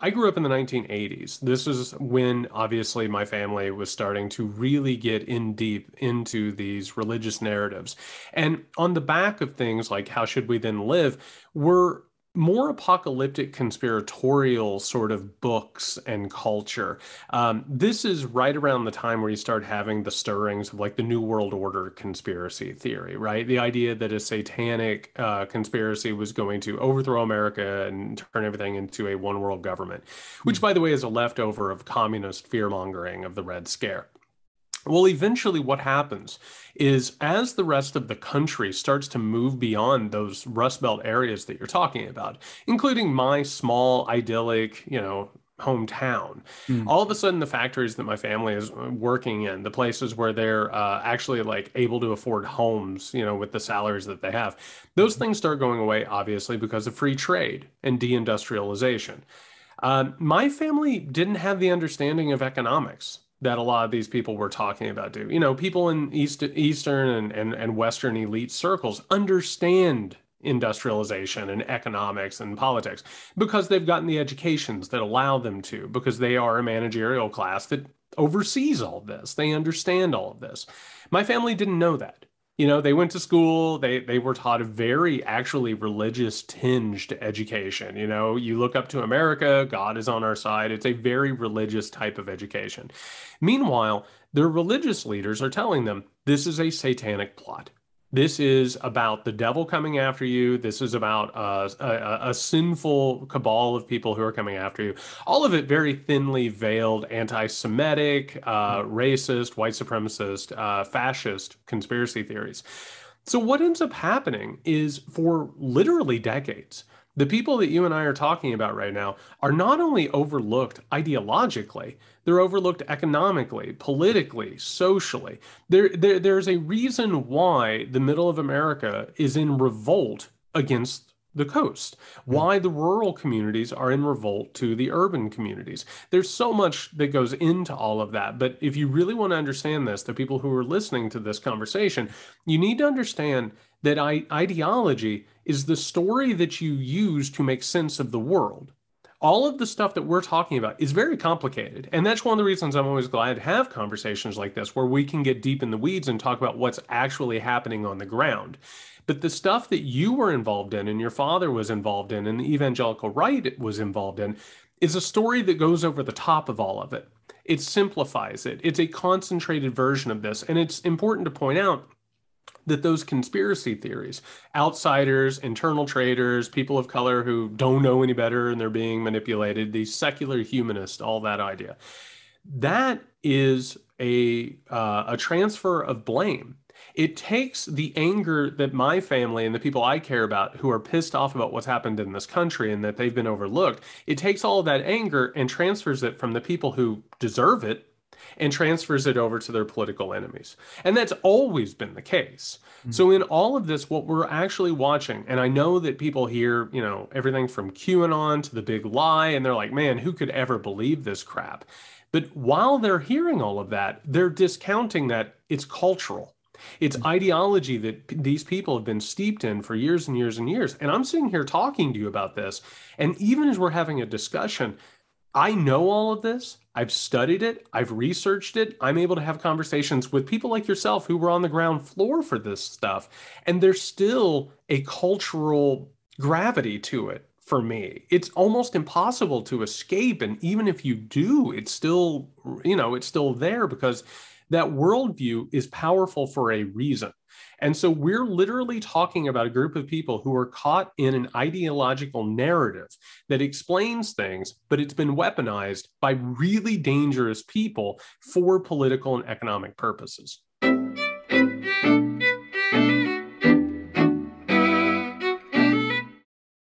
I grew up in the 1980s. This is when obviously my family was starting to really get in deep into these religious narratives. And on the back of things like How Should We Then Live were more apocalyptic conspiratorial sort of books and culture. This is right around the time where you start having the stirrings of like the New World Order conspiracy theory, right? The idea that a satanic conspiracy was going to overthrow America and turn everything into a one world government, which, by the way, is a leftover of communist fear mongering of the Red Scare. Well, eventually, what happens is as the rest of the country starts to move beyond those Rust Belt areas that you're talking about, including my small, idyllic, hometown, Mm. all of a sudden the factories that my family is working in, the places where they're actually like able to afford homes, with the salaries that they have, those things start going away, obviously, because of free trade and deindustrialization. My family didn't have the understanding of economics that a lot of these people were talking about do. People in Eastern and Western elite circles understand industrialization and economics and politics because they've gotten the educations that allow them to, because they are a managerial class that oversees all of this. They understand all of this. My family didn't know that. They went to school, they were taught a very actually religious tinged education. You look up to America, God is on our side. It's a very religious type of education. Meanwhile, their religious leaders are telling them this is a satanic plot. This is about the devil coming after you. This is about a sinful cabal of people who are coming after you. All of it very thinly veiled anti-Semitic, racist, white supremacist, fascist conspiracy theories. So what ends up happening is for literally decades, the people that you and I are talking about right now are not only overlooked ideologically, they're overlooked economically, politically, socially. There's a reason why the middle of America is in revolt against the coast, Mm. why the rural communities are in revolt to the urban communities. There's so much that goes into all of that. But if you really want to understand this, the people who are listening to this conversation, you need to understand that ideology is the story that you use to make sense of the world. All of the stuff that we're talking about is very complicated. And that's one of the reasons I'm always glad to have conversations like this, where we can get deep in the weeds and talk about what's actually happening on the ground. But the stuff that you were involved in and your father was involved in and the evangelical right was involved in is a story that goes over the top of all of it. It simplifies it. It's a concentrated version of this. And it's important to point out that those conspiracy theories, outsiders, internal traders, people of color who don't know any better and they're being manipulated, these secular humanists, all that idea, that is a transfer of blame. It takes the anger that my family and the people I care about who are pissed off about what's happened in this country and that they've been overlooked, it takes all of that anger and transfers it from the people who deserve it and transfers it over to their political enemies. And that's always been the case. Mm. So in all of this, what we're actually watching, and I know that people hear, everything from QAnon to the big lie, and they're like, man, who could ever believe this crap? But while they're hearing all of that, they're discounting that it's cultural. It's ideology that these people have been steeped in for years and years and years. And I'm sitting here talking to you about this. And even as we're having a discussion, I know all of this. I've studied it. I've researched it. I'm able to have conversations with people like yourself who were on the ground floor for this stuff. And there's still a cultural gravity to it for me. It's almost impossible to escape. And even if you do, it's still, it's still there because that worldview is powerful for a reason. And so we're literally talking about a group of people who are caught in an ideological narrative that explains things, but it's been weaponized by really dangerous people for political and economic purposes.